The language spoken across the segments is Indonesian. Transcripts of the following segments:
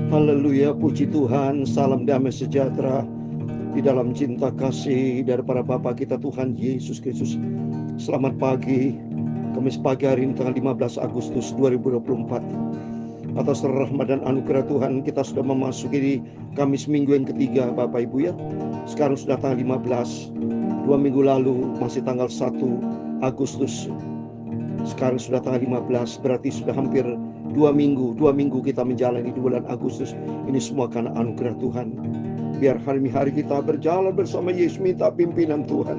Haleluya, puji Tuhan, salam damai sejahtera di dalam cinta kasih daripada Bapa kita Tuhan Yesus Kristus. Selamat pagi, Kamis pagi hari ini tanggal 15 Agustus 2024. Atas rahmat dan anugerah Tuhan, kita sudah memasuki di Kamis minggu yang ketiga Bapak Ibu ya. Sekarang sudah tanggal 15, 2 minggu lalu masih tanggal 1 Agustus. Sekarang sudah tanggal 15, berarti sudah hampir 2 minggu kita menjalani di bulan Agustus. Ini semua karena anugerah Tuhan. Biar hari-hari kita berjalan bersama Yesus, minta pimpinan Tuhan,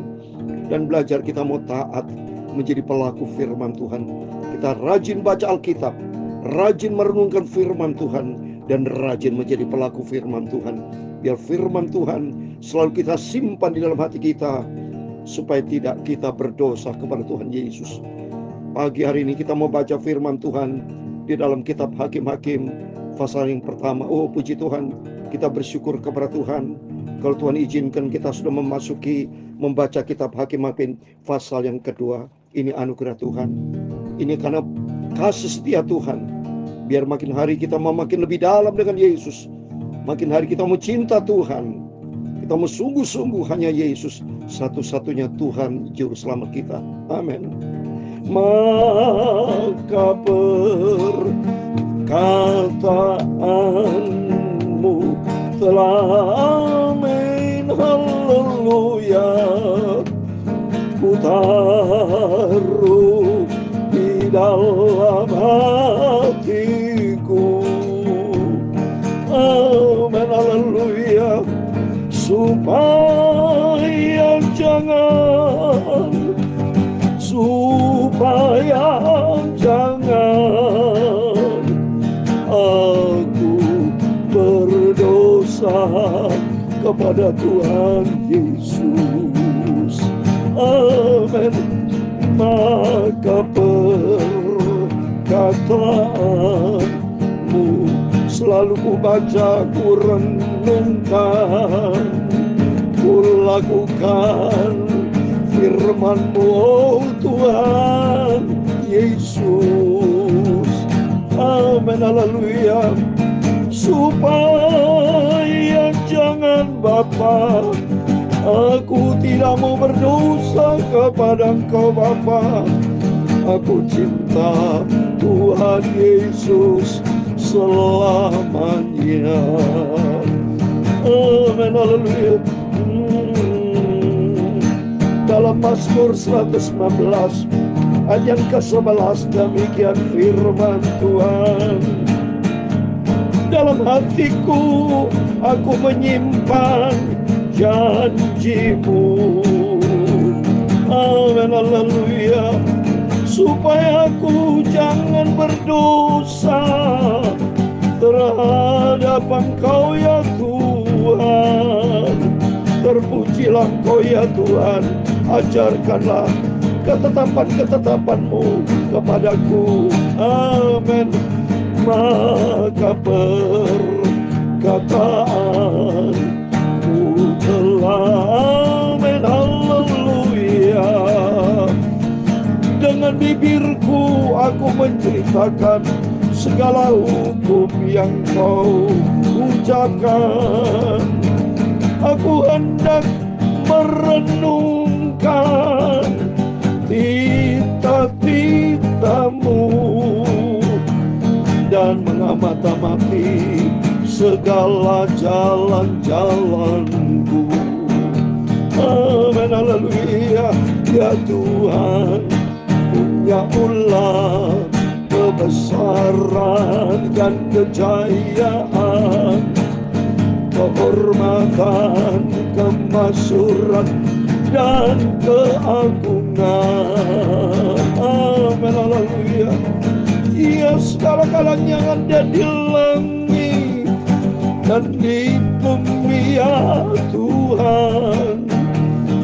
dan belajar kita mau taat menjadi pelaku firman Tuhan. Kita rajin baca Alkitab, rajin merenungkan firman Tuhan, dan rajin menjadi pelaku firman Tuhan. Biar firman Tuhan selalu kita simpan di dalam hati kita, supaya tidak kita berdosa kepada Tuhan Yesus. Pagi hari ini kita mau baca firman Tuhan di dalam kitab Hakim-Hakim pasal yang pertama. Oh puji Tuhan, kita bersyukur kepada Tuhan. Kalau Tuhan izinkan kita sudah membaca kitab Hakim-Hakim pasal yang kedua. Ini anugerah Tuhan. Ini karena kasih setia Tuhan. Biar makin hari kita mau makin lebih dalam dengan Yesus. Makin hari kita mau cinta Tuhan. Kita mau sungguh-sungguh hanya Yesus satu-satunya Tuhan Juru Selamat kita. Amin. Maka perkataanmu telah amin, haleluya. Ku taruh di dalam hatiku, amin, haleluya. Supaya jangan aku berdosa kepada Tuhan Yesus. Amin. Maka perkataanmu selalu ku baca, ku renungkan, ku lakukan firman-Mu, oh Tuhan Yesus. Amin, haleluya. Supaya jangan Bapa, aku tidak mau berdosa kepada Engkau Bapa. Aku cinta Tuhan Yesus selamanya. Amin, haleluya. Dalam Mazmur 119 ayat yang ke-11 demikian firman Tuhan. Dalam hatiku aku menyimpan janji-Mu. Amin, haleluya. Supaya aku jangan berdosa terhadap Engkau ya Tuhan. Terpujilah Engkau ya Tuhan. Ajarkanlah ketetapan-ketetapan-Mu kepadaku. Amin. Maka perkataanmu telah amin, haleluya. Dengan bibirku aku menceritakan segala hukum yang Kau ucapkan. Aku hendak merenungkan titah-titah-Mu dan mengamati segala jalan-jalanku. Amin, haleluya. Ya Tuhan, punya ulah kebesaran dan kejayaan, kehormatan, kemasyhuran, dan keagungan. Amin, haleluya. Ya segala-galanya yang ada di langit dan di bumi ya Tuhan.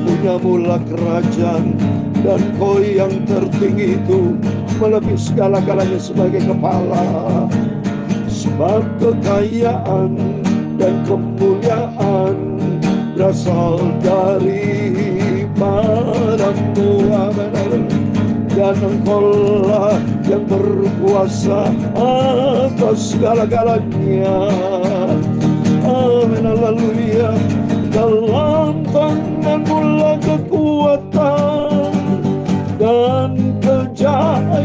Punya-Mulah kerajaan, dan Kau yang tertinggi itu melebihi segala-galanya sebagai kepala. Sebab kekayaan dan kemuliaan berasal dari padamu. Amin. dan Engkaulah yang berkuasa atas segala-galanya. Amin, haleluya. Dalam tangan-Mu lah kekuatan dan kejayaan.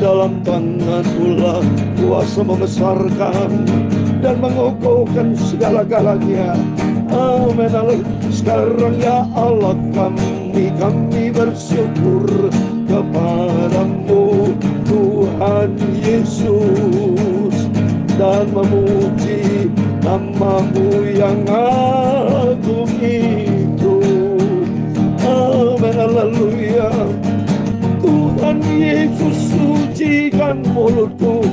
Dalam tangan-Mu lah kuasa membesarkan dan mengokohkan segala-galanya. Amin, haleluya. Sekarang ya Allah, kami bersyukur kepadamu Tuhan Yesus, dan memuji nama-Mu yang agung itu. Amin, haleluya. Tuhan Yesus, sucikan mulutku,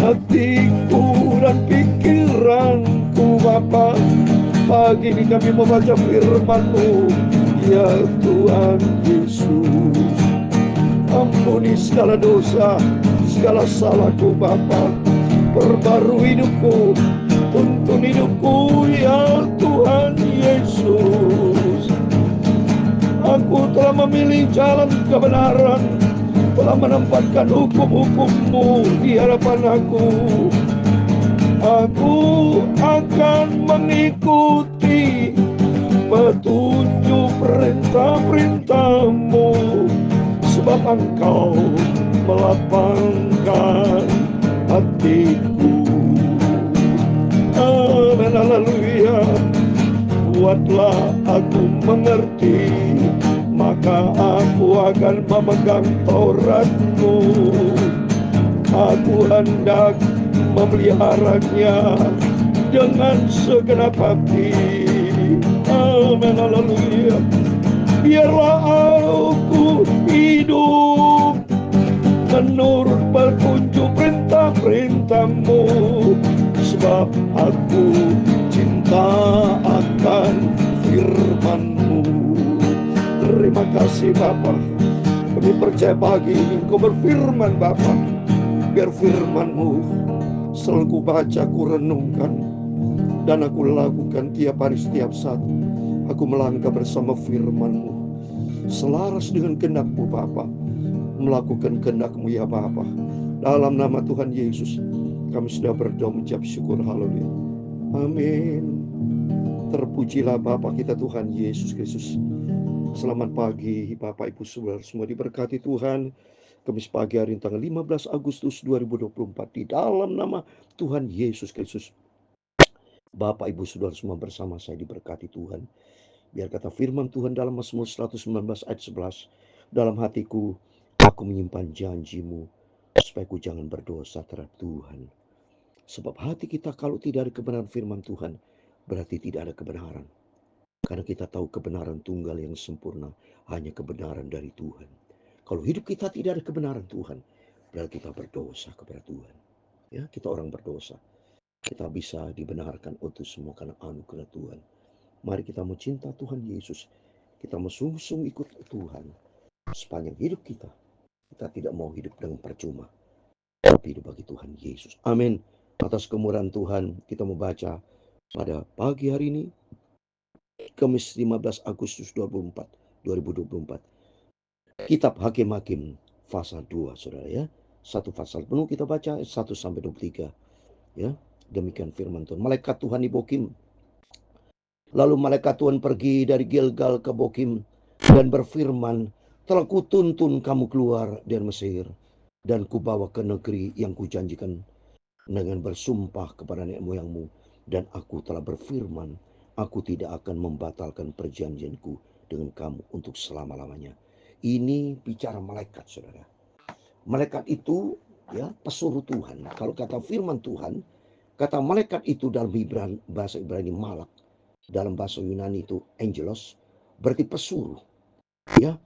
hatiku dan pikiranku Bapa. Pagi ini kami membaca firman-Mu, ya Tuhan Yesus. Ampuni segala dosa, segala salahku Bapa. Perbarui hidupku, tuntun hidupku, ya Tuhan Yesus. Aku telah memilih jalan kebenaran, telah menempatkan hukum-hukum-Mu di hadapan aku. Aku akan mengikuti petunjuk perintah-perintah-Mu, sebab Engkau melapangkan hatiku. Amin, haleluya. Buatlah aku mengerti, maka aku akan memegang Taurat-Mu. Aku hendak memeliharanya dengan segenap hati. Amin, haleluya. Biarlah aku hidup menurut petunjuk perintah-perintah-Mu, sebab aku cinta akan firman-Mu. Terima kasih Bapa. Kami percaya pagi ini Engkau berfirman Bapa. Biar firman-Mu selalu ku baca, ku renungkan, dan aku lakukan tiap hari, setiap saat. Aku melangkah bersama firman-Mu, selaras dengan kehendak-Mu Bapa. Melakukan kehendak-Mu ya Bapa. Dalam nama Tuhan Yesus kami sudah berdoa mengucap syukur. Haleluya. Amin. Terpujilah Bapa kita Tuhan Yesus Kristus. Selamat pagi Bapak Ibu Saudara semua, diberkati Tuhan. Kamis pagi hari ini tanggal 15 Agustus 2024, di dalam nama Tuhan Yesus Kristus. Bapak Ibu Saudara semua bersama saya diberkati Tuhan. Biar kata firman Tuhan dalam Mazmur 119 ayat 11, dalam hatiku aku menyimpan janji-Mu, supaya ku jangan berdosa terhadap Tuhan. Sebab hati kita kalau tidak ada kebenaran firman Tuhan, berarti tidak ada kebenaran. Karena kita tahu kebenaran tunggal yang sempurna, hanya kebenaran dari Tuhan. Kalau hidup kita tidak ada kebenaran Tuhan, berarti kita berdosa kepada Tuhan. Ya, kita orang berdosa. Kita bisa dibenarkan untuk semua karena anugerah Tuhan. Mari kita mau cinta Tuhan Yesus. Kita mau sungguh-sungguh ikut Tuhan. Sepanjang hidup kita, kita tidak mau hidup dengan percuma, tapi hidup bagi Tuhan Yesus. Amin. Atas kemurahan Tuhan, kita membaca pada pagi hari ini, Kamis 15 Agustus 2024. Kitab Hakim-Hakim pasal 2, saudara ya. Satu pasal penuh kita baca 1 sampai 23. Ya, demikian firman Tuhan. Malaikat Tuhan di Bokim. Lalu malaikat Tuhan pergi dari Gilgal ke Bokim dan berfirman, telah kutuntun kamu keluar dari Mesir dan kubawa ke negeri yang kujanjikan dengan bersumpah kepada nenek moyangmu, dan aku telah berfirman, aku tidak akan membatalkan perjanjianku dengan kamu untuk selama-lamanya. Ini bicara malaikat, saudara. Malaikat itu ya pesuruh Tuhan. Kalau kata firman Tuhan, kata malaikat itu dalam bahasa Ibrani malak, dalam bahasa Yunani itu angelos, berarti pesuruh. Ya,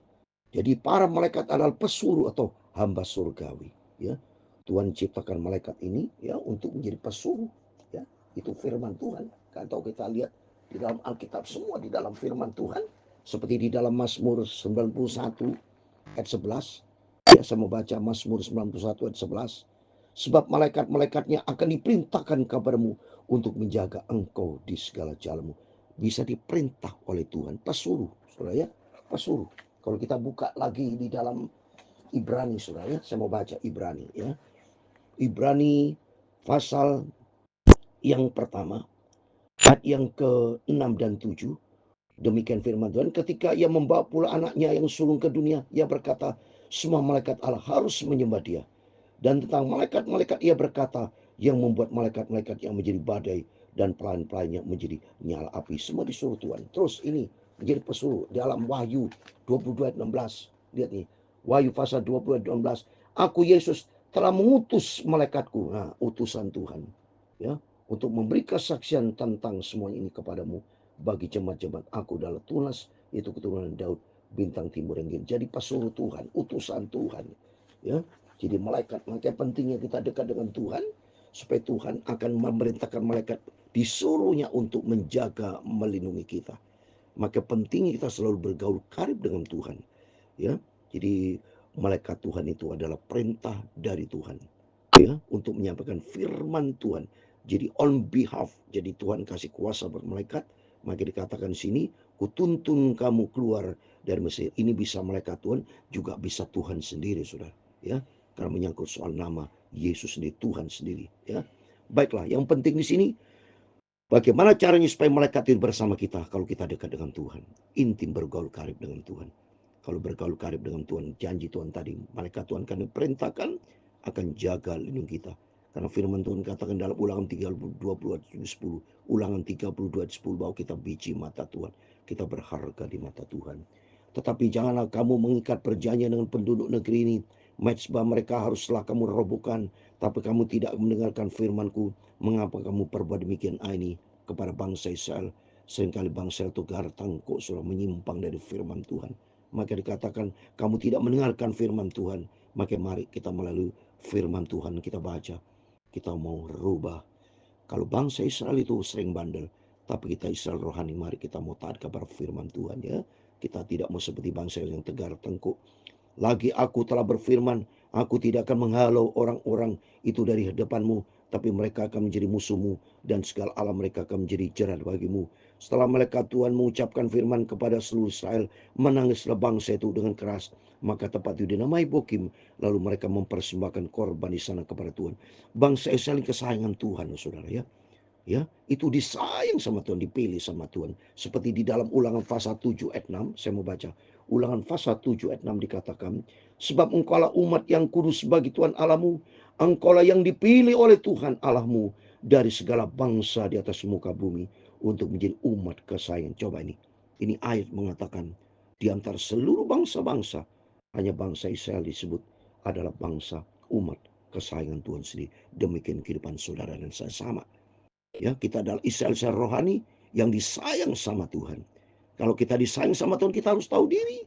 jadi para malaikat adalah pesuruh atau hamba surgawi. Ya, Tuhan ciptakan malaikat ini ya untuk menjadi pesuruh. Ya, itu firman Tuhan. Kalau kita lihat di dalam Alkitab, semua di dalam firman Tuhan, seperti di dalam Mazmur 91 ayat 11. Ya, saya membaca Mazmur 91 ayat 11. Sebab malaikat-malaikatnya akan diperintahkan kepadamu untuk menjaga engkau di segala jalanmu. Bisa diperintah oleh Tuhan, pesuruh, saudara ya, pesuruh. Kalau kita buka lagi di dalam Ibrani, saudara ya, saya mau baca Ibrani ya. Ibrani pasal yang pertama, ayat yang ke-6 dan 7. Demikian firman Tuhan, ketika ia membawa pula anaknya yang sulung ke dunia, ia berkata, semua malaikat Allah harus menyembah dia. Dan tentang malaikat-malaikat ia berkata, yang membuat malaikat-malaikat yang menjadi badai dan pelayan-pelayannya menjadi nyala api. Semua disuruh Tuhan. Terus ini menjadi pesuruh dalam Wahyu 22 ayat 16. Lihat nih, Wahyu pasal 20 ayat 16. Aku Yesus telah mengutus malaikatku, nah utusan Tuhan, ya, untuk memberi kesaksian tentang semua ini kepadamu bagi jemaat-jemaat aku dalam tunas, itu keturunan Daud, bintang timur yang gini. Jadi pesuruh Tuhan, utusan Tuhan, ya. Jadi malaikat, makanya pentingnya kita dekat dengan Tuhan, supaya Tuhan akan memerintahkan malaikat disuruhnya untuk menjaga, melindungi kita. Maka pentingnya kita selalu bergaul karib dengan Tuhan, ya. Jadi malaikat Tuhan itu adalah perintah dari Tuhan, ya, untuk menyampaikan firman Tuhan. Jadi on behalf, jadi Tuhan kasih kuasa buat malaikat. Maka dikatakan sini, kutuntun kamu keluar dari Mesir. Ini bisa malaikat Tuhan, juga bisa Tuhan sendiri, saudara, ya, karena menyangkut soal nama Yesus sendiri, Tuhan sendiri, ya. Baiklah, yang penting di sini, bagaimana caranya supaya malaikat itu bersama kita kalau kita dekat dengan Tuhan? Intim bergaul karib dengan Tuhan. Kalau bergaul karib dengan Tuhan, janji Tuhan tadi, malaikat Tuhan akan diperintahkan akan jaga lindung kita. Karena firman Tuhan katakan dalam Ulangan 32 ayat 10, Ulangan 32 ayat 10, bahwa kita biji mata Tuhan, kita berharga di mata Tuhan. Tetapi janganlah kamu mengikat perjanjian dengan penduduk negeri ini, mezbah mereka haruslah kamu robohkan, tapi kamu tidak mendengarkan firmanku. Mengapa kamu perbuat demikian ini kepada bangsa Israel? Seringkali bangsa itu gartangkuk, sudah menyimpang dari firman Tuhan. Maka dikatakan kamu tidak mendengarkan firman Tuhan. Maka mari kita melalui firman Tuhan kita baca. Kita mau rubah. Kalau bangsa Israel itu sering bandel, tapi kita Israel rohani, mari kita mau taat kepada firman Tuhan, ya. Kita tidak mau seperti bangsa yang tegar tengkuk. Lagi aku telah berfirman, aku tidak akan menghalau orang-orang itu dari hadapanmu, tapi mereka akan menjadi musuhmu, dan segala alam mereka akan menjadi jerat bagimu. Setelah malaikat Tuhan mengucapkan firman kepada seluruh Israel, menangislah bangsa itu dengan keras. Maka tempat itu dinamai Bokim, lalu mereka mempersembahkan korban di sana kepada Tuhan. Bangsa Israel kesayangan Tuhan, saudara, ya. Ya, itu disayang sama Tuhan, dipilih sama Tuhan. Seperti di dalam Ulangan pasal 7 ayat 6, saya mau baca. Ulangan pasal 7 ayat 6 dikatakan, sebab engkaulah umat yang kudus bagi Tuhan Allahmu, engkaulah yang dipilih oleh Tuhan Allahmu dari segala bangsa di atas muka bumi untuk menjadi umat kesayangan. Coba ini ayat mengatakan di antara seluruh bangsa-bangsa, hanya bangsa Israel disebut adalah bangsa umat kesayangan Tuhan sendiri. Demikian kehidupan saudara dan saya sama. Ya, kita adalah Israel secara rohani yang disayang sama Tuhan. Kalau kita disayang sama Tuhan, kita harus tahu diri.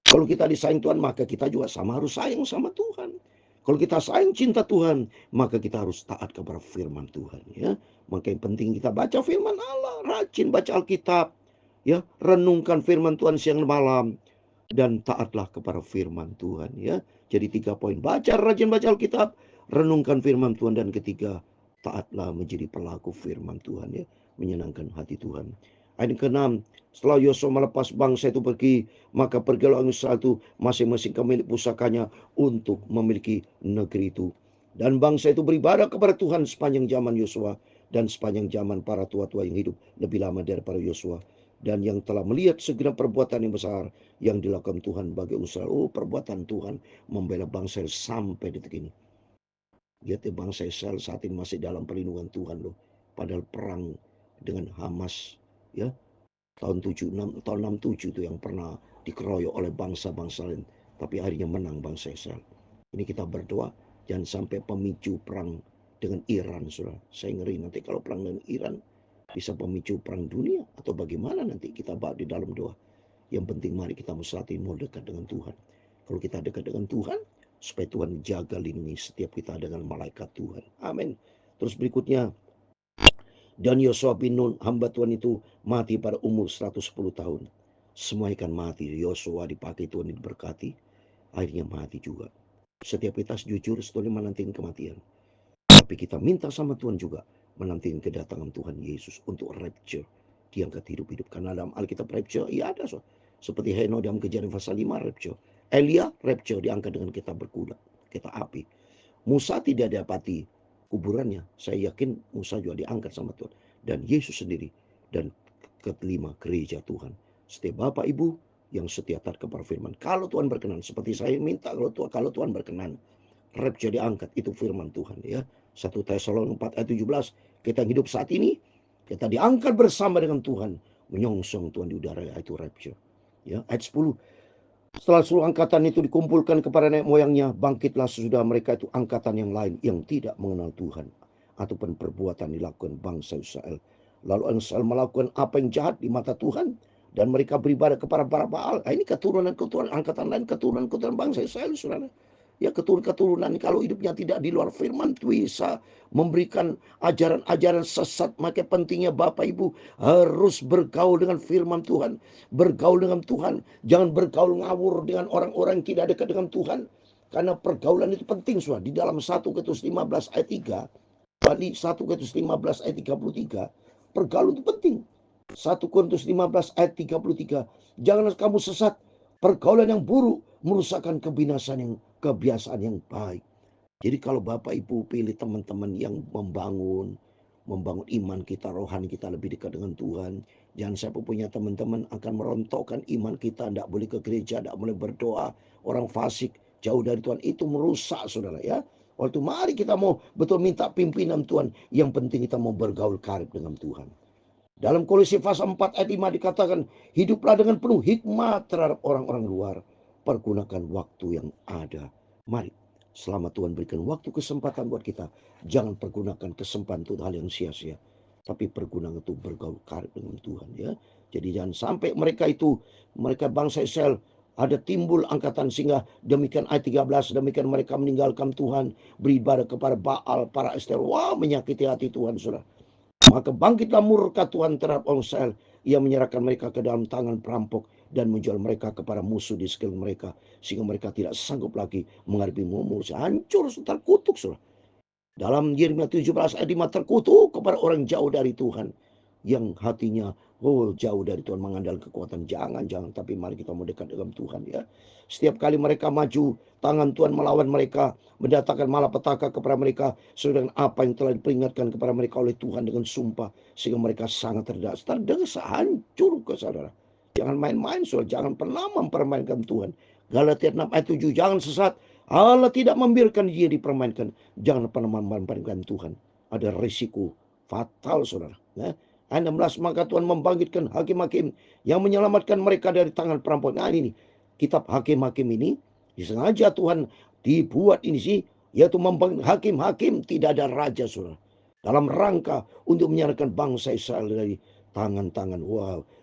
Kalau kita disayang Tuhan, maka kita juga sama harus sayang sama Tuhan. Kalau kita sayang cinta Tuhan, maka kita harus taat kepada firman Tuhan, ya. Maka yang penting kita baca firman Allah, rajin baca Alkitab, ya, renungkan firman Tuhan siang dan malam, dan taatlah kepada firman Tuhan, ya. Jadi 3 poin, rajin baca Alkitab, renungkan firman Tuhan, dan ketiga, taatlah menjadi pelaku firman Tuhan, ya, menyenangkan hati Tuhan. Ayat ke-6, setelah Yosua melepas bangsa itu pergi, maka pergilah Israel itu masing-masing ke milik pusakanya untuk memiliki negeri itu. Dan bangsa itu beribadah kepada Tuhan sepanjang zaman Yosua dan sepanjang zaman para tua-tua yang hidup lebih lama daripada Yosua, dan yang telah melihat segenap perbuatan yang besar yang dilakukan Tuhan bagi Israel. Oh, perbuatan Tuhan membela bangsa sampai detik ini. Lihat ya, bangsa Israel saat ini masih dalam perlindungan Tuhan loh. Padahal perang dengan Hamas, ya, tahun 67 itu yang pernah dikeroyok oleh bangsa-bangsa lain, tapi akhirnya menang bangsa Israel. Ini kita berdoa jangan sampai pemicu perang dengan Iran, saudara. Saya ngeri nanti kalau perang dengan Iran bisa pemicu perang dunia atau bagaimana, nanti kita bahas di dalam doa. Yang penting mari kita saat ini mau dekat dengan Tuhan. Kalau kita dekat dengan Tuhan, supaya Tuhan jaga lindungi setiap kita dengan malaikat Tuhan. Amin. Terus berikutnya, dan Yosua bin Nun, hamba Tuhan itu mati pada umur 110 tahun. Semua ikan mati. Yosua dipakai Tuhan, diberkati. Akhirnya mati juga. Setiap kita jujur sebetulnya menantikan kematian. Tapi kita minta sama Tuhan juga menantikan kedatangan Tuhan Yesus untuk rapture. Diangkat hidup-hidup. Karena dalam Alkitab rapture, ya ada. So. Seperti Heno dalam Kejadian pasal 5 rapture. Elia rapture diangkat dengan kereta berkuda, kereta api. Musa tidak dapati kuburannya. Saya yakin Musa juga diangkat sama Tuhan. Dan Yesus sendiri. Dan kelima, gereja Tuhan. Setiap Bapak Ibu yang setia taat kepada firman. Kalau Tuhan berkenan, seperti saya minta kalau Tuhan berkenan, rapture diangkat, itu firman Tuhan ya. 1 Tesalonika 4 ayat 17. Kita yang hidup saat ini, kita diangkat bersama dengan Tuhan, menyongsong Tuhan di udara, yaitu rapture. Ya, ayat 10. Setelah seluruh angkatan itu dikumpulkan kepada nenek moyangnya, bangkitlah sesudah mereka itu angkatan yang lain yang tidak mengenal Tuhan ataupun perbuatan dilakukan bangsa Israel. Lalu Israel melakukan apa yang jahat di mata Tuhan dan mereka beribadah kepada para Baal. Ini keturunan-keturunan angkatan lain, keturunan-keturunan bangsa Israel, saudara. Ya, keturunan-keturunan kalau hidupnya tidak di luar firman bisa memberikan ajaran-ajaran sesat. Maka pentingnya Bapak Ibu harus bergaul dengan firman Tuhan, bergaul dengan Tuhan. Jangan bergaul ngawur dengan orang-orang yang tidak dekat dengan Tuhan. Karena pergaulan itu penting, saudara. Di dalam 1 Korintus 15 ayat 3, Wali 1 Korintus 15 ayat 33, pergaulan itu penting. 1 Korintus 15 ayat 33, janganlah kamu sesat, pergaulan yang buruk merusakkan kebiasaan yang baik. Jadi kalau Bapak Ibu pilih teman-teman yang membangun iman kita, rohani kita lebih dekat dengan Tuhan. Jangan sampai punya teman-teman akan merontokkan iman kita, tidak boleh ke gereja, tidak boleh berdoa, orang fasik, jauh dari Tuhan, itu merusak, saudara ya. Waktu mari kita mau betul minta pimpinan Tuhan, yang penting kita mau bergaul karib dengan Tuhan. Dalam Kolose pasal 4 ayat 5 dikatakan, hiduplah dengan penuh hikmat terhadap orang-orang luar. Pergunakan waktu yang ada. Mari, selama Tuhan berikan waktu kesempatan buat kita, jangan pergunakan kesempatan untuk hal yang sia-sia. Tapi pergunakan untuk bergaul karib dengan Tuhan ya. Jadi jangan sampai mereka bangsa Israel ada timbul angkatan sehingga demikian ayat 13, demikian mereka meninggalkan Tuhan, beribadah kepada Baal, para Ester. Wah, menyakiti hati Tuhan, saudara. Maka bangkitlah murka Tuhan terhadap orang Israel. Ia menyerahkan mereka ke dalam tangan perampok dan menjual mereka kepada musuh di sekeliling mereka, sehingga mereka tidak sanggup lagi menghadapi musuh. Hancur, terkutuk, saudara. Dalam Yeremia 17 ayat 5, terkutuk kepada orang jauh dari Tuhan, yang hatinya jauh dari Tuhan, mengandalkan kekuatan. Jangan, tapi mari kita mau dekat dengan Tuhan ya. Setiap kali mereka maju, tangan Tuhan melawan mereka, mendatangkan malapetaka kepada mereka, sesuai dengan apa yang telah diperingatkan kepada mereka oleh Tuhan dengan sumpah, sehingga mereka sangat terdesa, hancur ke saudara. Jangan main-main, saudara. Jangan pernah mempermainkan Tuhan. Galatia 6 ayat 7, jangan sesat. Allah tidak membiarkan dia dipermainkan. Jangan pernah mempermainkan Tuhan. Ada risiko fatal, saudara. Ya. Ayat 16, maka Tuhan membangkitkan hakim-hakim yang menyelamatkan mereka dari tangan perampok. Nah ini kitab hakim-hakim ini disengaja Tuhan dibuat ini sih, yaitu membangkitkan hakim-hakim, tidak ada raja, saudara, dalam rangka untuk menyelamatkan bangsa Israel dari tangan-tangan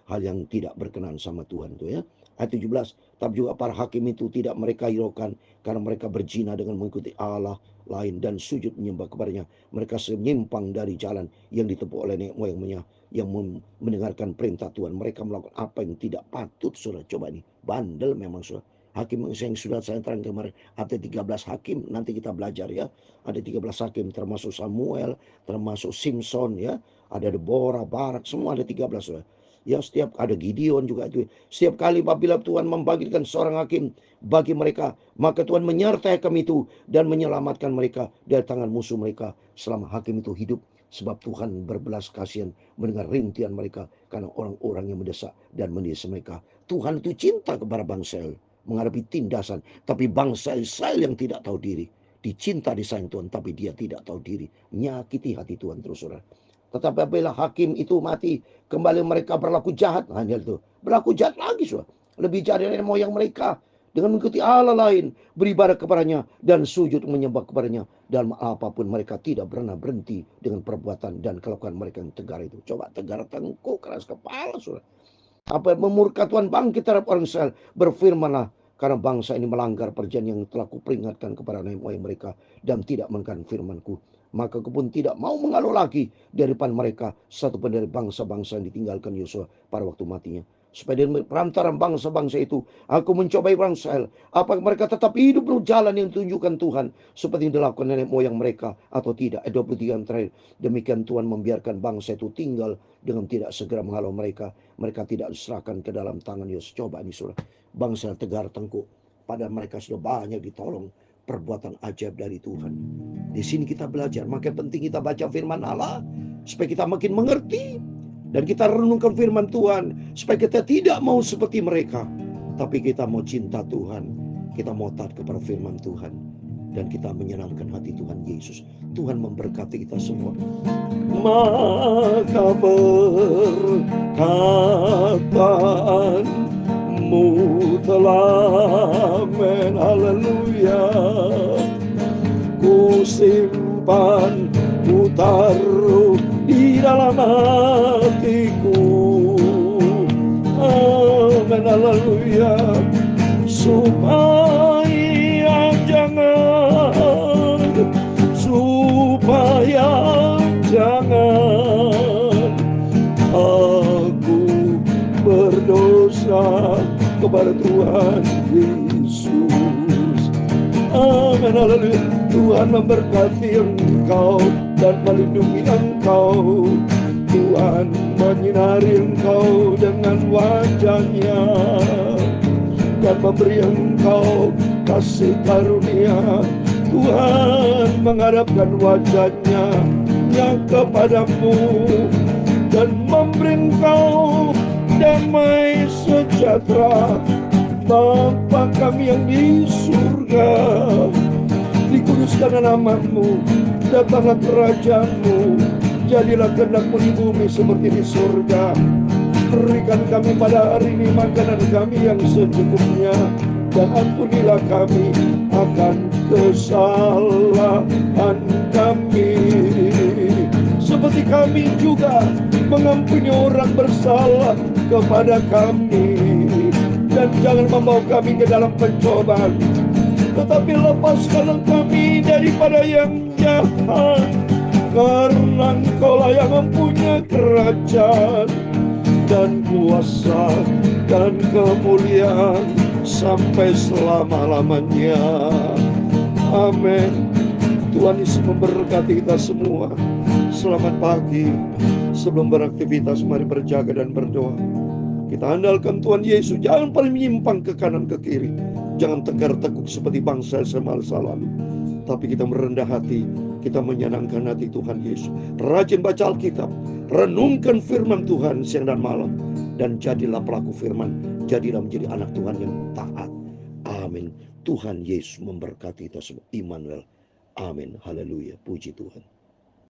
hal yang tidak berkenan sama Tuhan tuh ya. Ayat 17, tapi juga para hakim itu tidak mereka hiraukan karena mereka berzina dengan mengikuti Allah lain dan sujud menyembah kepadanya. Mereka menyimpang dari jalan yang ditempuh oleh nenek moyangnya yang mendengarkan perintah Tuhan. Mereka melakukan apa yang tidak patut, saudara. Coba ini, bandel memang, saudara. Hakim yang sudah saya terangkan kemarin, ada 13 hakim, nanti kita belajar ya. Ada 13 hakim, termasuk Samuel, termasuk Simpson ya. Ada Deborah, Barak, semua ada 13, saudara. Ya, setiap ada Gideon juga itu. Setiap kali apabila Tuhan membangkitkan seorang hakim bagi mereka, maka Tuhan menyertai hakim itu dan menyelamatkan mereka dari tangan musuh mereka selama hakim itu hidup. Sebab Tuhan berbelas kasihan mendengar rintihan mereka karena orang-orang yang mendesak dan mendesak mereka. Tuhan itu cinta kepada bangsa Israel menghadapi tindasan, tapi bangsa Israel yang tidak tahu diri. Dicinta disayang Tuhan, tapi dia tidak tahu diri. Nyakiti hati Tuhan terus, saudara. Tetapi apabila hakim itu mati, kembali mereka berlaku jahat. Nah, itu berlaku jahat lagi, saudara. Lebih jahat dari moyang mereka dengan mengikuti Allah lain, beribadah kepadanya dan sujud menyembah kepadanya. Dalam apapun mereka tidak pernah berhenti dengan perbuatan dan kelakuan mereka yang tegar itu. Coba tegar tengkuk, keras kepala, saudara. Apa memurka Tuhan bangkit terhadap orang Israel, berfirmanlah, karena bangsa ini melanggar perjanjian yang telah kuperingatkan kepada nenek moyang mereka dan tidak mendengarkan firmanku, maka aku pun tidak mau mengaluh lagi dari depan mereka satupun dari bangsa-bangsa yang ditinggalkan Yosua pada waktu matinya. supaya dengan perantara bangsa-bangsa itu aku mencobai bangsa Israel, apakah mereka tetap hidup menurut jalan yang ditunjukkan Tuhan seperti yang dilakukan nenek moyang mereka atau tidak. Ayat 23 yang terakhir, demikian Tuhan membiarkan bangsa itu tinggal dengan tidak segera menghalau mereka. Mereka tidak diserahkan ke dalam tangan Yosua. Coba nih saudara, bangsa tegar tengkuk, padahal mereka sudah banyak ditolong perbuatan ajaib dari Tuhan. Di sini kita belajar, maka penting kita baca firman Allah supaya kita makin mengerti. Dan kita renungkan firman Tuhan supaya kita tidak mau seperti mereka, tapi kita mau cinta Tuhan, kita mau taat kepada firman Tuhan, dan kita menyenangkan hati Tuhan Yesus. Tuhan memberkati kita semua. Maka perkataanmu telah haleluya, ku simpan, ku taruh di dalam hatiku. Amin, haleluya. Supaya jangan aku berdosa kepada Tuhan Yesus. Amin, haleluya. Tuhan memberkati engkau dan melindungi engkau. Tuhan menyinari engkau dengan wajah-Nya dan memberi engkau kasih karunia. Tuhan menghadapkan wajah-Nya kepadamu dan memberi engkau damai sejahtera. Bapa kami yang di surga, dikuduskanlah nama-Mu, datanglah kerajaan-Mu, jadilah kehendak-Mu di bumi seperti di surga. Berikan kami pada hari ini makanan kami yang secukupnya, dan ampunilah kami akan kesalahan kami, seperti kami juga mengampuni orang bersalah kepada kami. Dan jangan membawa kami ke dalam pencobaan, tetapi lepaskanlah kami daripada yang jahat, karena Engkaulah yang mempunyai kerajaan dan kuasa dan kemuliaan sampai selama-lamanya. Amin. Tuhan Yesus memberkati kita semua. Selamat pagi. Sebelum beraktivitas, mari berjaga dan berdoa. Kita andalkan Tuhan Yesus. Jangan paling menyimpang ke kanan ke kiri. Jangan tegar teguk seperti bangsa semasa lalu. Tapi kita merendah hati, kita menyenangkan hati Tuhan Yesus. Rajin baca Alkitab, renungkan firman Tuhan siang dan malam, dan jadilah pelaku firman. Jadilah menjadi anak Tuhan yang taat. Amin. Tuhan Yesus memberkati kita semua. Immanuel. Amin. Haleluya. Puji Tuhan.